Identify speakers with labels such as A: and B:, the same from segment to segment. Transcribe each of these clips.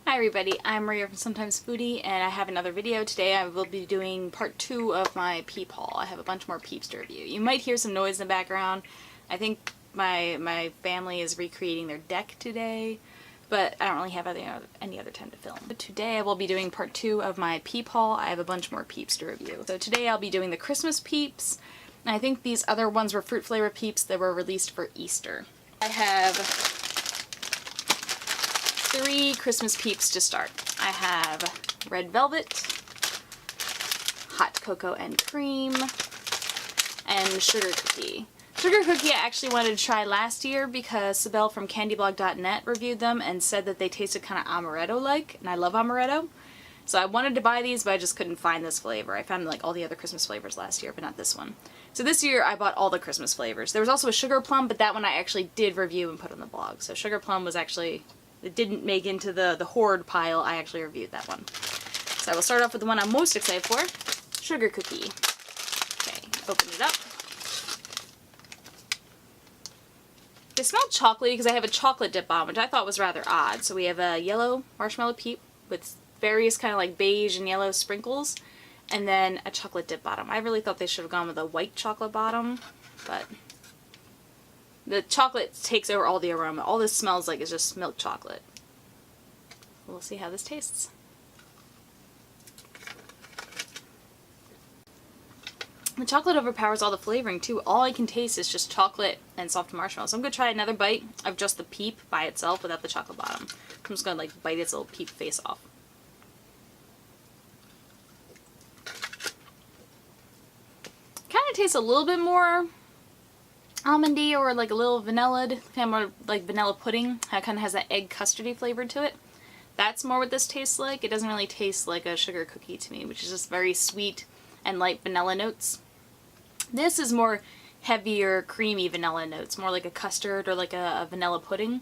A: Hi everybody, I'm Maria from Sometimes Foodie, and I have another video. Today I will be doing part 2 of my Peep haul. I have a bunch more Peeps to review. You might hear some noise in the background. I think my family is recreating their deck today, but I don't really have any other time to film. But today I will be doing part 2 of my Peep haul. I have a bunch more Peeps to review. So today I'll be doing the Christmas Peeps, and I think these other ones were fruit flavor Peeps that were released for Easter. I have 3 Christmas Peeps to start. I have Red Velvet, Hot Cocoa and Cream, and Sugar Cookie. Sugar Cookie I actually wanted to try last year because Sibel from candyblog.net reviewed them and said that they tasted kind of amaretto-like, and I love amaretto. So I wanted to buy these, but I just couldn't find this flavor. I found like all the other Christmas flavors last year, but not this one. So this year I bought all the Christmas flavors. There was also a Sugar Plum, but that one I actually did review and put on the blog. So Sugar Plum was actually... it didn't make into the hoard pile. I actually reviewed that one. So I will start off with the one I'm most excited for, Sugar Cookie. Okay, open it up. They smell chocolatey because I have a chocolate dip on, which I thought was rather odd. So we have a yellow marshmallow Peep with various kind of like beige and yellow sprinkles, and then a chocolate dip bottom. I really thought they should have gone with a white chocolate bottom, but the chocolate takes over all the aroma. All this smells like is just milk chocolate. We'll see how this tastes. The chocolate overpowers all the flavoring too. All I can taste is just chocolate and soft marshmallow. So I'm going to try another bite of just the Peep by itself without the chocolate bottom. I'm just going to like bite its little Peep face off. Kind of tastes a little bit more almondy or like a little vanilla, kind of more like vanilla pudding. It kind of has that egg custardy flavor to it. That's more what this tastes like. It doesn't really taste like a sugar cookie to me, which is just very sweet and light vanilla notes. This is more heavier, creamy vanilla notes, more like a custard or like a vanilla pudding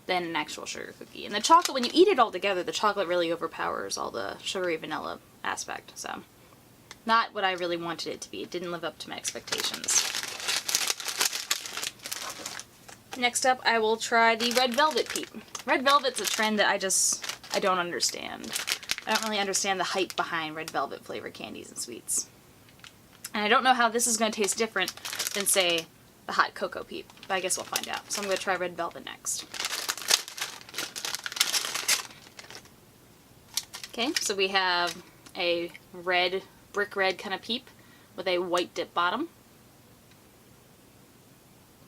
A: than an actual sugar cookie. And the chocolate, when you eat it all together, the chocolate really overpowers all the sugary vanilla aspect. So, not what I really wanted it to be. It didn't live up to my expectations. Next up, I will try the Red Velvet Peep. Red Velvet's a trend that I don't understand. I don't really understand the hype behind Red Velvet flavored candies and sweets. And I don't know how this is going to taste different than, say, the Hot Cocoa Peep, but I guess we'll find out. So I'm going to try Red Velvet next. Okay, so we have a red, brick red kind of Peep with a white dip bottom.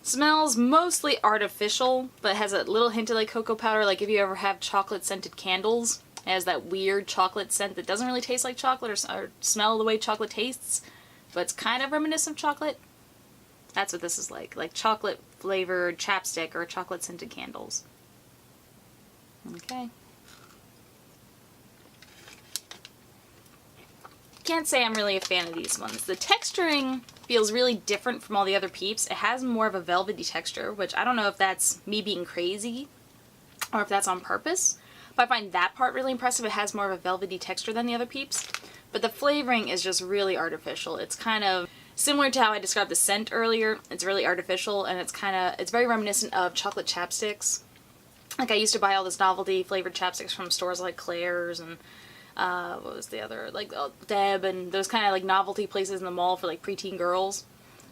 A: Smells mostly artificial, but has a little hint of like cocoa powder. Like if you ever have chocolate scented candles, it has that weird chocolate scent that doesn't really taste like chocolate or smell the way chocolate tastes, but it's kind of reminiscent of chocolate. That's what this is like chocolate flavored chapstick or chocolate scented candles. Okay. Can't say I'm really a fan of these ones. The texturing feels really different from all the other Peeps. It has more of a velvety texture, which I don't know if that's me being crazy or if that's on purpose. But I find that part really impressive. It has more of a velvety texture than the other Peeps. But the flavoring is just really artificial. It's kind of similar to how I described the scent earlier. It's really artificial, and it's very reminiscent of chocolate chapsticks. Like I used to buy all this novelty flavored chapsticks from stores like Claire's and what was the other, like Deb, and those kind of like novelty places in the mall for like preteen girls.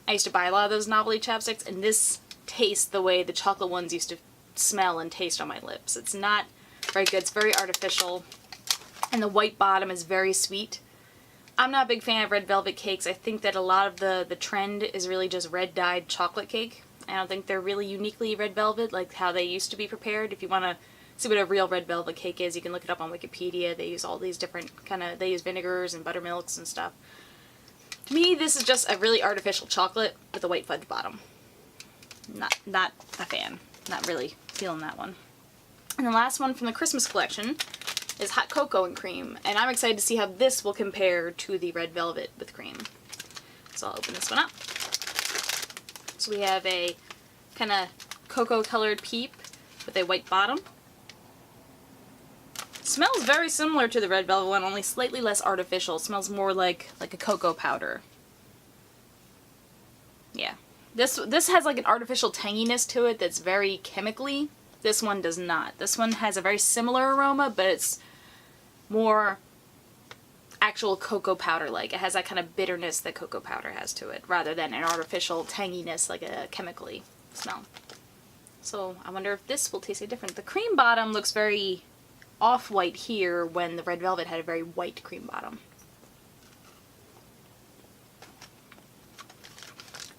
A: I used to buy a lot of those novelty chapsticks, and this tastes the way the chocolate ones used to smell and taste on my lips. It's not very good. It's very artificial, and the white bottom is very sweet. I'm not a big fan of red velvet cakes. I think that a lot of the trend is really just red dyed chocolate cake. I don't think they're really uniquely red velvet like how they used to be prepared. If you want to see what a real red velvet cake is, you can look it up on Wikipedia. They use all these different they use vinegars and buttermilks and stuff. To me, this is just a really artificial chocolate with a white fudge bottom. Not a fan. Not really feeling that one. And the last one from the Christmas collection is Hot Cocoa and Cream, and I'm excited to see how this will compare to the Red Velvet with cream. So I'll open this one up. So we have a kind of cocoa colored Peep with a white bottom. Smells very similar to the Red Velvet one, only slightly less artificial. It smells more like a cocoa powder. Yeah. This has like an artificial tanginess to it that's very chemically. This one does not. This one has a very similar aroma, but it's more actual cocoa powder-like. It has that kind of bitterness that cocoa powder has to it, rather than an artificial tanginess like a chemically smell. So I wonder if this will taste any different. The cream bottom looks very off-white here when the red velvet had a very white cream bottom.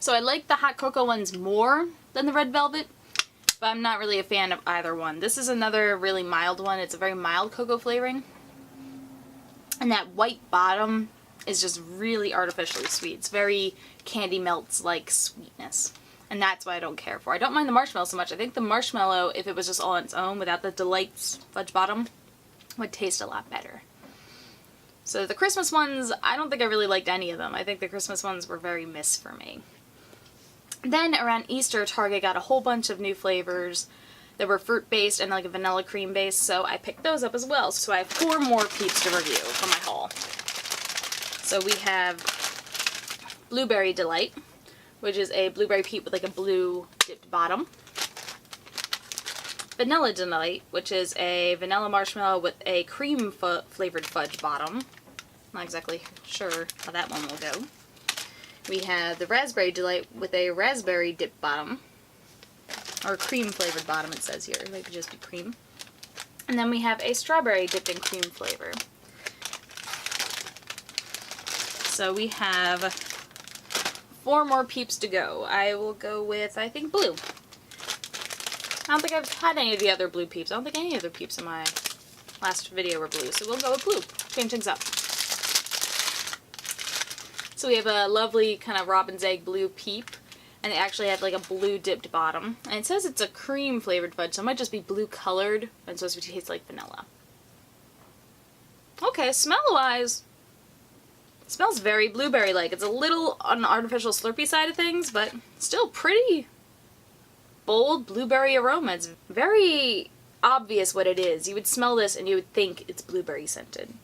A: So I like the hot cocoa ones more than the red velvet, but I'm not really a fan of either one. This is another really mild one. It's a very mild cocoa flavoring. And that white bottom is just really artificially sweet. It's very candy melts-like sweetness. And that's what I don't care for. I don't mind the marshmallow so much. I think the marshmallow, if it was just all on its own without the Delights fudge bottom, would taste a lot better. So the Christmas ones, I don't think I really liked any of them. I think the Christmas ones were very miss for me. Then around Easter, Target got a whole bunch of new flavors that were fruit-based and like a vanilla cream-based, so I picked those up as well. So I have 4 more Peeps to review from my haul. So we have Blueberry Delight, which is a blueberry peep with like a blue dipped bottom. Vanilla Delight, which is a vanilla marshmallow with a cream flavored fudge bottom. Not exactly sure how that one will go. We have the Raspberry Delight with a raspberry dipped bottom. Or cream flavored bottom, it says here. It could just be cream. And then we have a strawberry dipped in cream flavor. So we have 4 more Peeps to go. I will go with, I think, blue. I don't think I've had any of the other blue Peeps. I don't think any of the Peeps in my last video were blue, so we'll go with blue. Change things up. So we have a lovely kind of robin's egg blue Peep. And they actually have like a blue dipped bottom. And it says it's a cream flavored fudge, so it might just be blue colored and it's supposed to taste like vanilla. Okay, smell-wise, it smells very blueberry-like. It's a little on the artificial slurpy side of things, but still pretty bold blueberry aroma. It's very obvious what it is. You would smell this and you would think it's blueberry scented.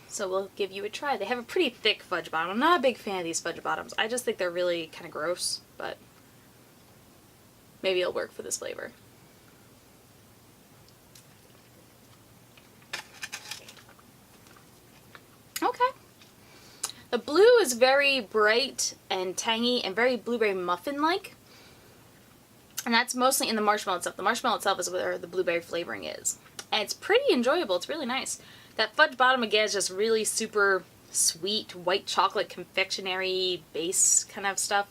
A: So we'll give you a try. They have a pretty thick fudge bottom. I'm not a big fan of these fudge bottoms. I just think they're really kind of gross, but maybe it'll work for this flavor. Okay. The blue is very bright and tangy and very blueberry muffin-like. And that's mostly in the marshmallow itself. The marshmallow itself is where the blueberry flavoring is. And it's pretty enjoyable. It's really nice. That fudge bottom, again, is just really super sweet, white chocolate confectionery base kind of stuff.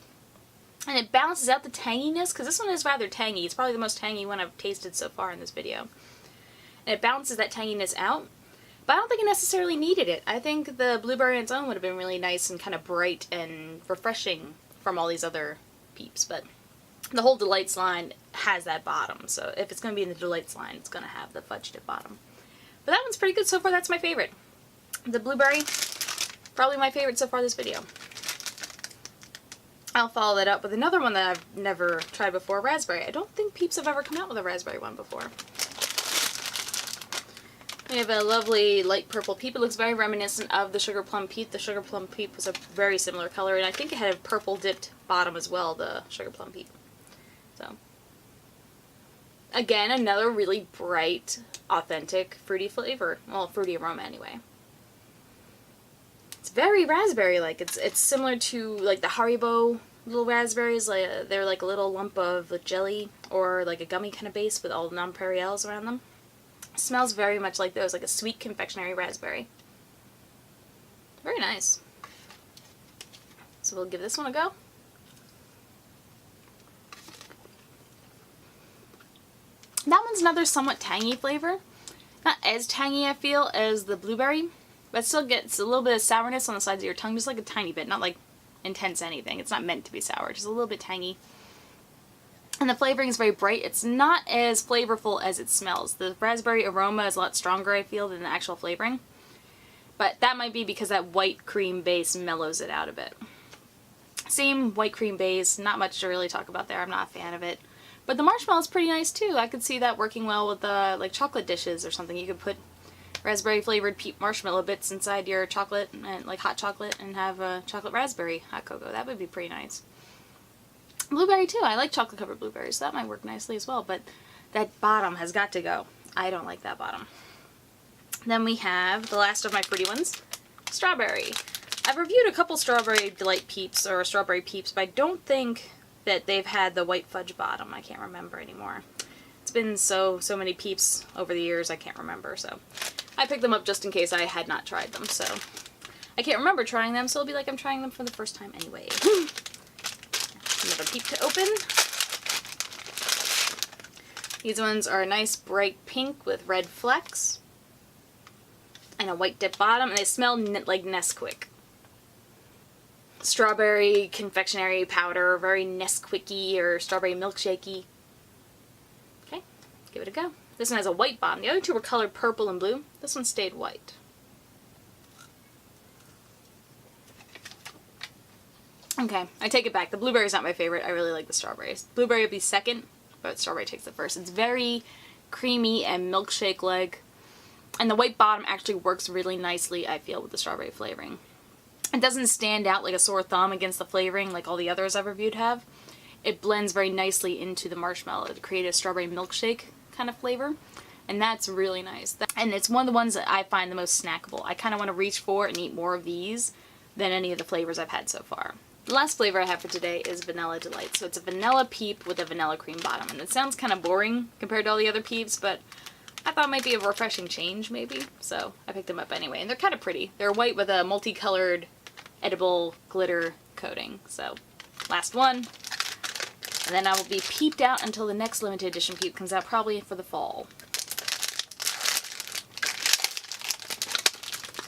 A: And it balances out the tanginess, because this one is rather tangy. It's probably the most tangy one I've tasted so far in this video. And it balances that tanginess out. But I don't think it necessarily needed it. I think the blueberry on its own would have been really nice and kind of bright and refreshing from all these other Peeps. But the whole Delights line has that bottom. So if it's going to be in the Delights line, it's going to have the fudge dip bottom. But that one's pretty good so far. That's my favorite. The blueberry, probably my favorite so far this video. I'll follow that up with another one that I've never tried before, raspberry. I don't think Peeps have ever come out with a raspberry one before. We have a lovely light purple Peep. It looks very reminiscent of the Sugar Plum Peep. The Sugar Plum Peep was a very similar color, and I think it had a purple dipped bottom as well, the Sugar Plum Peep. So, again, another really bright, authentic, fruity flavor. Well, fruity aroma anyway. It's very raspberry-like. It's similar to like the Haribo little raspberries. They're like a little lump of jelly or like a gummy kind of base with all the nonpareils around them. It smells very much like those, like a sweet confectionery raspberry. Very nice. So we'll give this one a go. That one's another somewhat tangy flavor. Not as tangy, I feel, as the blueberry, but it still gets a little bit of sourness on the sides of your tongue, just like a tiny bit, not like intense anything. It's not meant to be sour, just a little bit tangy. And the flavoring is very bright. It's not as flavorful as it smells. The raspberry aroma is a lot stronger, I feel, than the actual flavoring. But that might be because that white cream base mellows it out a bit. Same white cream base, not much to really talk about there. I'm not a fan of it. But the marshmallow is pretty nice too. I could see that working well with like chocolate dishes or something. You could put raspberry flavored Peep marshmallow bits inside your chocolate, and like hot chocolate, and have a chocolate raspberry hot cocoa. That would be pretty nice. Blueberry too. I like chocolate covered blueberries, so that might work nicely as well, but that bottom has got to go. I don't like that bottom. Then we have the last of my fruity ones, strawberry. I've reviewed a couple Strawberry Delight Peeps or Strawberry Peeps, but I don't think that they've had the white fudge bottom. I can't remember anymore. It's been so many Peeps over the years, I can't remember, so I picked them up just in case I had not tried them, so I can't remember trying them, so it'll be like I'm trying them for the first time anyway. Another Peep to open. These ones are a nice bright pink with red flecks and a white dip bottom, and they smell like Nesquik. Strawberry confectionery powder, very Nesquicky or strawberry milkshakey. Okay, give it a go. This one has a white bottom. The other two were colored purple and blue. This one stayed white. Okay, I take it back. The blueberry's not my favorite. I really like the strawberries. Blueberry would be second, but strawberry takes it first. It's very creamy and milkshake-like. And the white bottom actually works really nicely, I feel, with the strawberry flavoring. It doesn't stand out like a sore thumb against the flavoring like all the others I've reviewed have. It blends very nicely into the marshmallow to create a strawberry milkshake kind of flavor. And that's really nice. And it's one of the ones that I find the most snackable. I kind of want to reach for and eat more of these than any of the flavors I've had so far. The last flavor I have for today is Vanilla Delight. So it's a vanilla Peep with a vanilla cream bottom. And it sounds kind of boring compared to all the other Peeps, but I thought it might be a refreshing change, maybe. So I picked them up anyway. And they're kind of pretty. They're white with a multicolored edible glitter coating. So last one. And then I will be peeped out until the next limited edition Peep comes out, probably for the fall.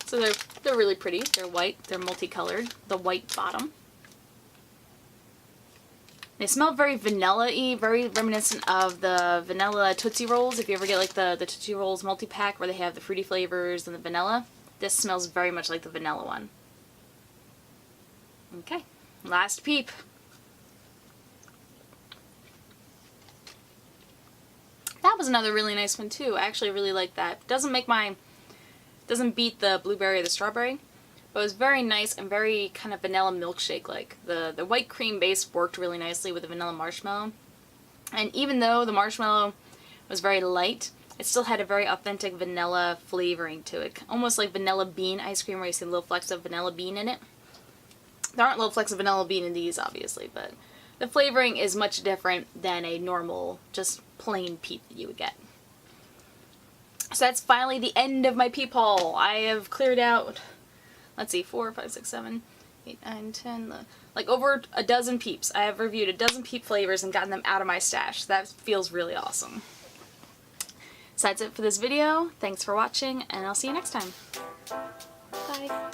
A: So they're really pretty. They're white. They're multicolored. The white bottom. They smell very vanilla-y, very reminiscent of the vanilla Tootsie Rolls. If you ever get like the Tootsie Rolls multi-pack where they have the fruity flavors and the vanilla, this smells very much like the vanilla one. Okay, last Peep. That was another really nice one too. I actually really like that. Doesn't beat the blueberry or the strawberry, but it was very nice and very kind of vanilla milkshake-like. The white cream base worked really nicely with the vanilla marshmallow. And even though the marshmallow was very light, it still had a very authentic vanilla flavoring to it. Almost like vanilla bean ice cream where you see little flecks of vanilla bean in it. There aren't little flecks of vanilla bean in these, obviously, but the flavoring is much different than a normal, just plain Peep that you would get. So that's finally the end of my Peep haul. I have cleared out, let's see, 4, 5, 6, 7, 8, 9, 10, like over a dozen Peeps. I have reviewed a dozen Peep flavors and gotten them out of my stash. That feels really awesome. So that's it for this video. Thanks for watching, and I'll see you next time. Bye.